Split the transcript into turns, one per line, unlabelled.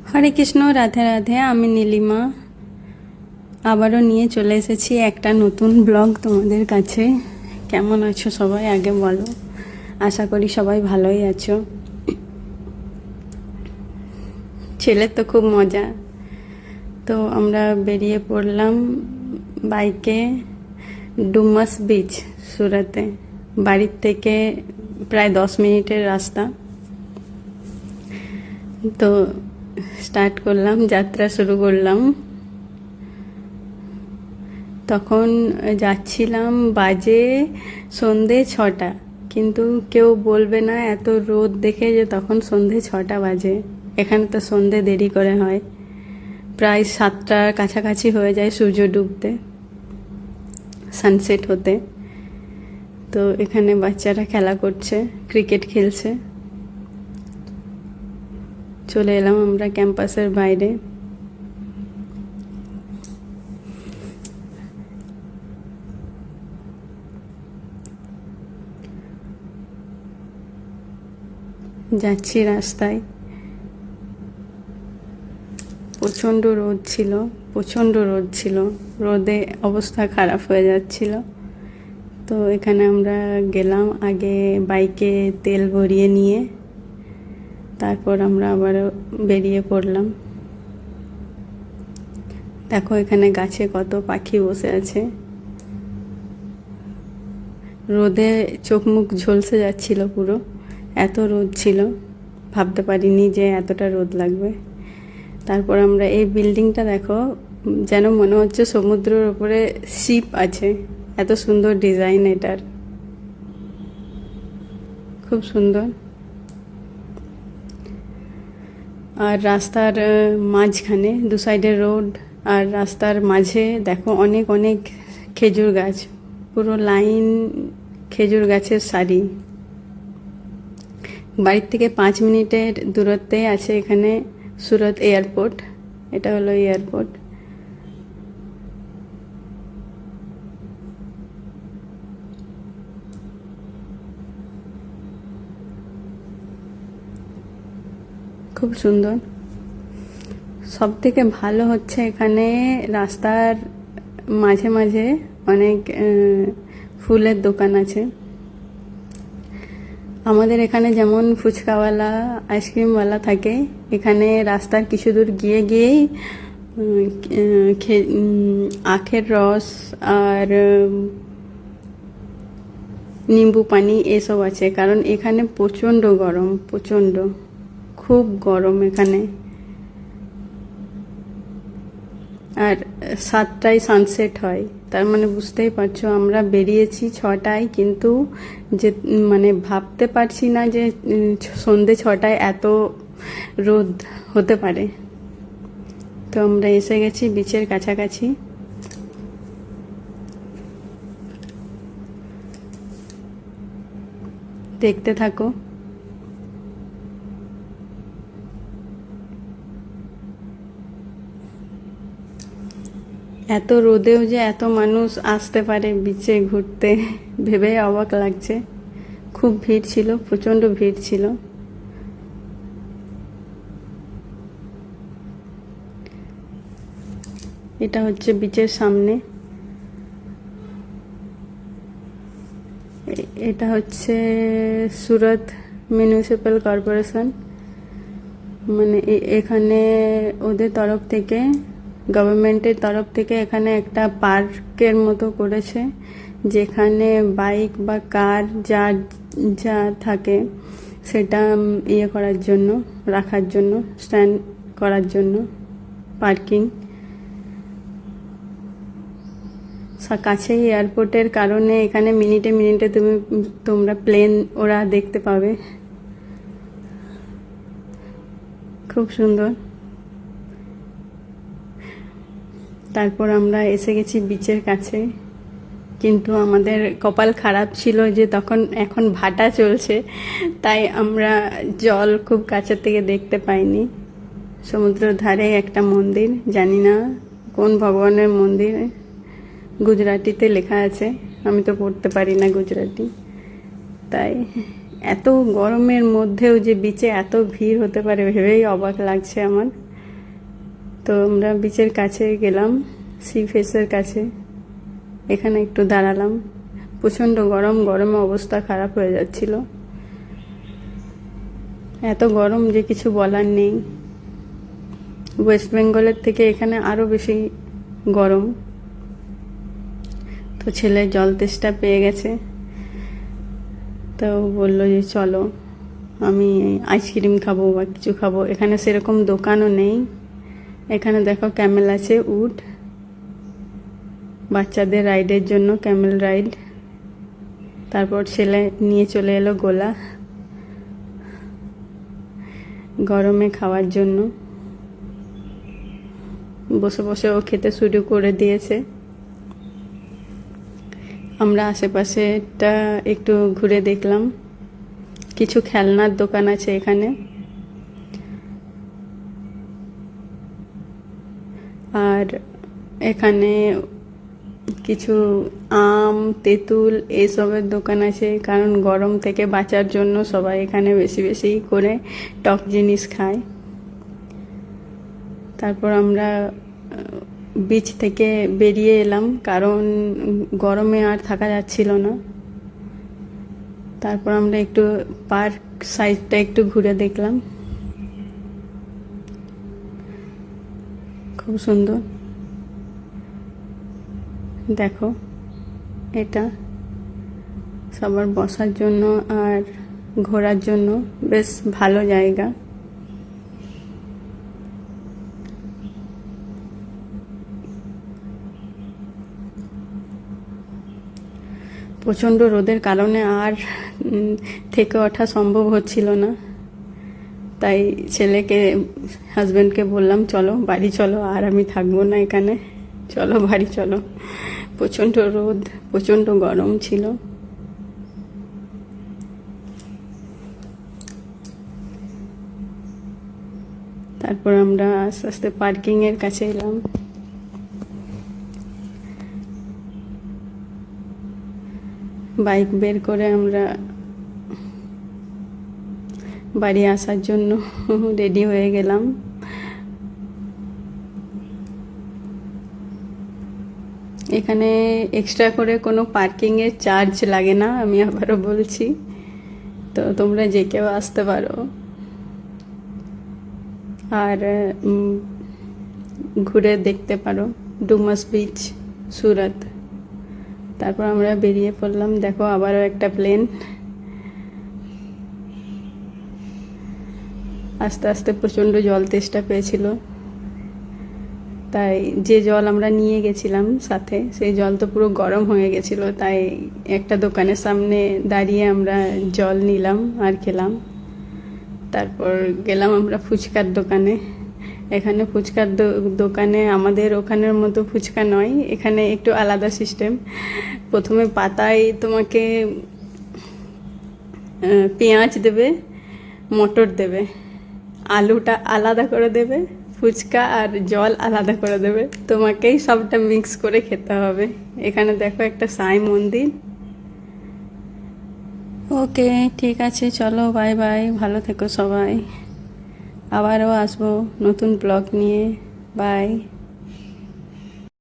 হরে কৃষ্ণ, রাধে রাধে। আমি নীলিমা আবারও নিয়ে চলে এসেছি একটা নতুন ব্লগ তোমাদের কাছে। কেমন আছো সবাই আগে বলো। আশা করি সবাই ভালোই আছো। ছেলের তো খুব মজা। তো আমরা বেরিয়ে পড়লাম বাইকে ডুমাস বিচ, সুরাতে। বাড়ির থেকে প্রায় 10 মিনিটের রাস্তা। তো স্টার্ট করলাম, যাত্রা শুরু করলাম। তখন যাচ্ছিলাম, বাজে সন্ধে 6টা, কিন্তু কেউ বলবে না এত রোদ দেখে যে তখন সন্ধে 6টা বাজে। এখানে তো সন্ধে দেরি করে হয়, প্রায় 7টার কাছাকাছি হয়ে যায় সূর্য ডুবতে, সানসেট হতে। তো এখানে বাচ্চারা খেলা করছে, ক্রিকেট খেলছে। চলে এলাম আমরা ক্যাম্পাসের বাইরে। যাচ্ছি রাস্তায়, প্রচণ্ড রোদ ছিল, রোদে অবস্থা খারাপ হয়ে যাচ্ছিল। তো এখানে আমরা গেলাম, আগে বাইকে তেল ভরিয়ে নিয়ে তারপর আমরা আবারও বেরিয়ে পড়লাম। দেখো এখানে গাছে কত পাখি বসে আছে। রোদে চোখ মুখ ঝলসে যাচ্ছিল পুরো, এত রোদ ছিল, ভাবতে পারিনি যে এতটা রোদ লাগবে। তারপর আমরা এই বিল্ডিংটা দেখো, যেন মনে হচ্ছে সমুদ্রের উপরে শিপ আছে, এত সুন্দর ডিজাইন এটার, খুব সুন্দর। আর রাস্তার মাঝখানে দু সাইডে রোড, আর রাস্তার মাঝে দেখো অনেক অনেক খেজুর গাছ, পুরো লাইন খেজুর গাছের সারি। বাড়ির থেকে 5 মিনিটের দূরত্বে আছে এখানে সুরত এয়ারপোর্ট। এটা হলো এয়ারপোর্ট। খুব সুন্দর। সব থেকে ভালো হচ্ছে এখানে রাস্তার মাঝে মাঝে অনেক ফুলের দোকান আছে। আমাদের এখানে যেমন ফুচকাওয়ালা, আইসক্রিমওয়ালা থাকে, এখানে রাস্তার কিছু দূর গিয়েই আখের রস আর নিম্বু পানি এসব আছে। কারণ এখানে প্রচণ্ড গরম, খুব গরম এখানে। আর 7টায় সানসেট হয়, তার মানে বুঝতেই পারছো আমরা বেরিয়েছি 6টায়, কিন্তু যে মানে ভাবতে পারছি না যে সন্ধে 6টায় এত রোদ হতে পারে। তো আমরা এসে গেছি বিচের কাছাকাছি। দেখতে থাকো। এত রোদেও যে এত মানুষ আসতে পারে বিচে ঘুরতে, ভেবে অবাক লাগছে। খুব ভিড় ছিল, প্রচণ্ড ভিড় ছিল। এটা হচ্ছে বিচের সামনে, এটা হচ্ছে সুরত মিউনিসিপ্যাল কর্পোরেশন। মানে এখানে ওদের তরফ থেকে, গভর্নমেন্টের তরফ থেকে এখানে একটা পার্কের মতো করেছে, যেখানে বাইক বা কার যা থাকে সেটা ইয়ে করার জন্য, রাখার জন্য, স্ট্যান্ড করার জন্য পার্কিং। কাছেই এয়ারপোর্টের কারণে এখানে মিনিটে মিনিটে তোমরা প্লেন ওরা দেখতে পাবে। খুব সুন্দর। তারপর আমরা এসে গেছি বিচের কাছে, কিন্তু আমাদের কপাল খারাপ ছিল যে এখন ভাটা চলছে, তাই আমরা জল খুব কাছের থেকে দেখতে পাইনি। সমুদ্রের ধারে একটা মন্দির, জানি না কোন ভগবানের মন্দির, গুজরাটিতে লেখা আছে, আমি তো পড়তে পারি না গুজরাটি। তাই এত গরমের মধ্যেও যে বিচে এত ভিড় হতে পারে ভেবেই অবাক লাগছে আমার। তো আমরা বিচের কাছে গেলাম, সি ফেসের কাছে। এখানে একটু দাঁড়ালাম। প্রচণ্ড গরম, গরমে অবস্থা খারাপ হয়ে যাচ্ছিল। এত গরম যে কিছু বলার নেই। ওয়েস্ট বেঙ্গলের থেকে এখানে আরও বেশি গরম। তো ছেলে জল তেষ্টা পেয়ে গেছে, তো বললো যে চলো, আমি আইসক্রিম খাবো বা কিছু খাবো। এখানে সেরকম দোকানও নেই। এখানে দেখো ক্যামেল আছে, উট, বাচ্চাদের রাইডের জন্য ক্যামেল রাইড। তারপর ছেলে নিয়ে চলে এলো গোলা, গরমে খাওয়ার জন্য। বসে বসে ও খেতে শুরু করে দিয়েছে। আমরা আশেপাশেটা একটু ঘুরে দেখলাম। কিছু খেলনার দোকান আছে এখানে, আর এখানে কিছু আম, তেঁতুল এইসবের দোকান আছে, কারণ গরম থেকে বাঁচার জন্য সবাই এখানে বেশি বেশি করে টক জিনিস খায়। তারপর আমরা বিচ থেকে বেরিয়ে এলাম, কারণ গরমে আর থাকা যাচ্ছিল না। তারপর আমরা একটু পার্ক সাইডটা একটু ঘুরে দেখলাম, খুব সুন্দর। দেখো, এটা সবার বসার জন্য আর ঘোরার জন্য বেশ ভালো জায়গা। প্রচণ্ড রোদের কারণে আর থেকে ওঠা সম্ভব হচ্ছিল না, তাই ছেলেকে, হাজব্যান্ডকে বললাম চলো বাড়ি চলো, আর আমি থাকবো না এখানে, চলো বাড়ি চলো। প্রচণ্ড রোদ, প্রচণ্ড গরম ছিল। তারপর আমরা আস্তে আস্তে পার্কিংয়ের কাছে এলাম। বাইক বের করে আমরা বাড়ি আসার জন্য রেডি হয়ে গেলাম। এখানে এক্সট্রা করে কোনো পার্কিংয়ের চার্জ লাগে না, আমি আবারও বলছি। তো তোমরা যে কেউ আসতে পারো, আর ঘুরে দেখতে পারো ডুমাস বিচ, সুরত। তারপর আমরা বেরিয়ে পড়লাম। দেখো, আবারও একটা প্লেন। আস্তে আস্তে প্রচণ্ড জল তেষ্টা পেয়েছিল, তাই যে জল আমরা নিয়ে গেছিলাম সাথে, সেই জল তো পুরো গরম হয়ে গেছিল। তাই একটা দোকানের সামনে দাঁড়িয়ে আমরা জল নিলাম আর খেলাম। তারপর গেলাম আমরা ফুচকার দোকানে। এখানে ফুচকার দোকানে আমাদের ওখানের মতো ফুচকা নয়, এখানে একটু আলাদা সিস্টেম। প্রথমে পাতায় তোমাকে পেঁয়াজ দেবে, মটর দেবে, আলুটা আলাদা করে দেবে, ফুচকা আর জল আলাদা করে দেবে, তোমাকেই সবটা মিক্স করে খেতে হবে। এখানে দেখো একটা সাই মন্দির। ওকে, ঠিক আছে, চলো, বাই বাই, ভালো থেকো সবাই। আবারও আসবো নতুন ব্লগ নিয়ে। বাই।